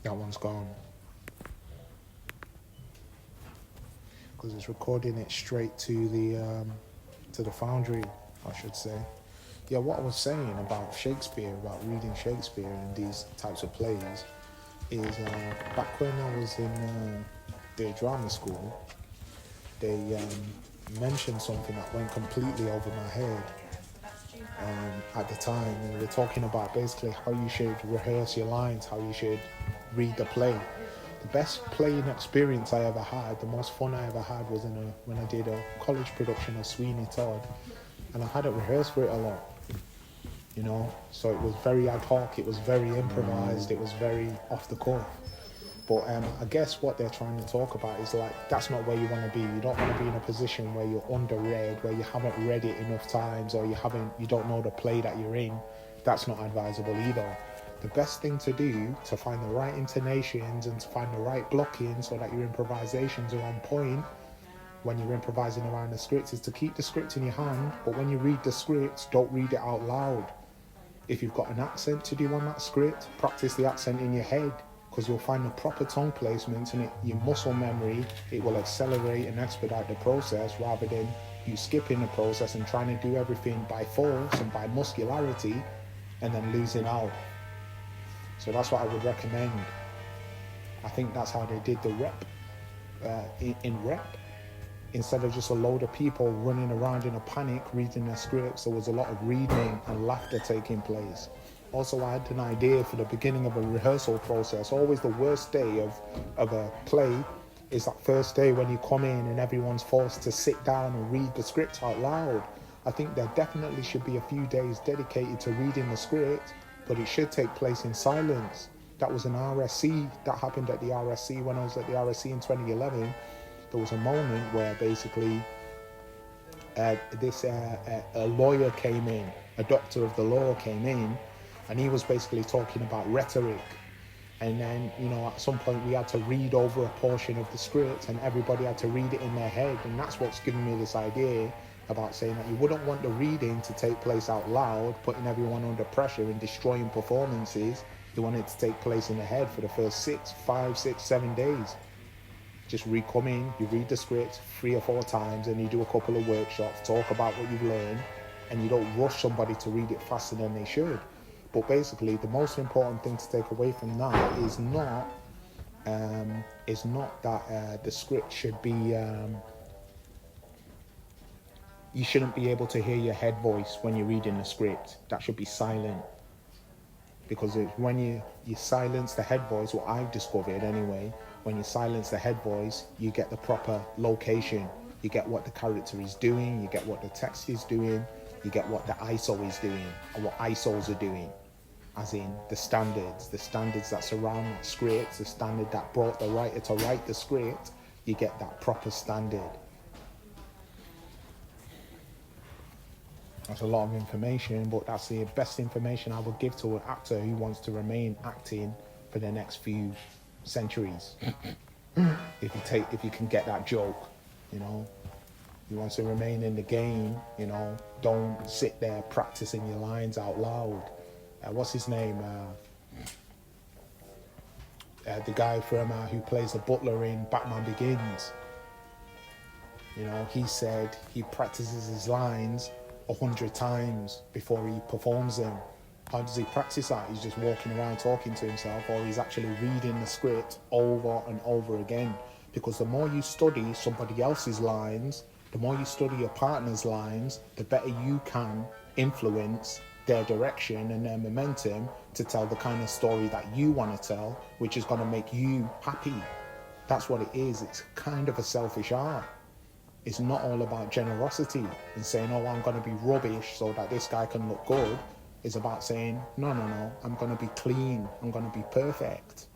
That one's gone. Because it's recording it straight to the foundry, I should say. Yeah, what I was saying about Shakespeare, about reading Shakespeare and these types of plays, is back when I was in the drama school, they mentioned something that went completely over my head at the time. And we were talking about basically how you should rehearse your lines, how you should read the play. The best playing experience I ever had, the most fun I ever had, was when I did a college production of Sweeney Todd, and I hadn't rehearsed for it a lot. So it was very ad hoc, it was very improvised, it was very off the cuff. But I guess what they're trying to talk about is like, that's not where you want to be. You don't want to be in a position where you're underread, where you haven't read it enough times, or you don't know the play that you're in. That's not advisable either. The best thing to do to find the right intonations and to find the right blocking so that your improvisations are on point when you're improvising around the script is to keep the script in your hand, but when you read the script, don't read it out loud. If you've got an accent to do on that script, practice the accent in your head, because you'll find the proper tongue placement and your muscle memory, it will accelerate and expedite the process rather than you skipping the process and trying to do everything by force and by muscularity and then losing out. So that's what I would recommend. I think that's how they did the rep, in rep. Instead of just a load of people running around in a panic reading their scripts, there was a lot of reading and laughter taking place. Also, I had an idea for the beginning of a rehearsal process. Always the worst day of a play is that first day when you come in and everyone's forced to sit down and read the script out loud. I think there definitely should be a few days dedicated to reading the script, but it should take place in silence. That was an RSC, that happened at the RSC when I was at the RSC in 2011. There was a moment where basically a lawyer came in, a doctor of the law came in, and he was basically talking about rhetoric. And then, at some point we had to read over a portion of the script and everybody had to read it in their head. And that's what's given me this idea about saying that you wouldn't want the reading to take place out loud, putting everyone under pressure and destroying performances. You want it to take place in the head for the first 5, 6, 7 days. Just come in, you read the script 3 or 4 times, and you do a couple of workshops, talk about what you've learned, and you don't rush somebody to read it faster than they should. But basically, the most important thing to take away from that is not that the script should be. You shouldn't be able to hear your head voice when you're reading the script. That should be silent. Because when you silence the head voice, what I've discovered anyway, when you silence the head voice, you get the proper location. You get what the character is doing, you get what the text is doing, you get what the ISO is doing, and what ISOs are doing. As in the standards that surround that script, the standard that brought the writer to write the script, you get that proper standard. That's a lot of information, but that's the best information I would give to an actor who wants to remain acting for the next few centuries. If you can get that joke, he wants to remain in the game, don't sit there practicing your lines out loud. What's his name? The guy from who plays the butler in Batman Begins. He said he practices his lines 100 times before he performs them. How does he practice that? He's just walking around talking to himself, or he's actually reading the script over and over again. Because the more you study somebody else's lines, the more you study your partner's lines, the better you can influence their direction and their momentum to tell the kind of story that you want to tell, which is going to make you happy. That's what it is. It's kind of a selfish art. It's not all about generosity and saying, oh, I'm going to be rubbish so that this guy can look good. It's about saying, no, I'm going to be clean. I'm going to be perfect.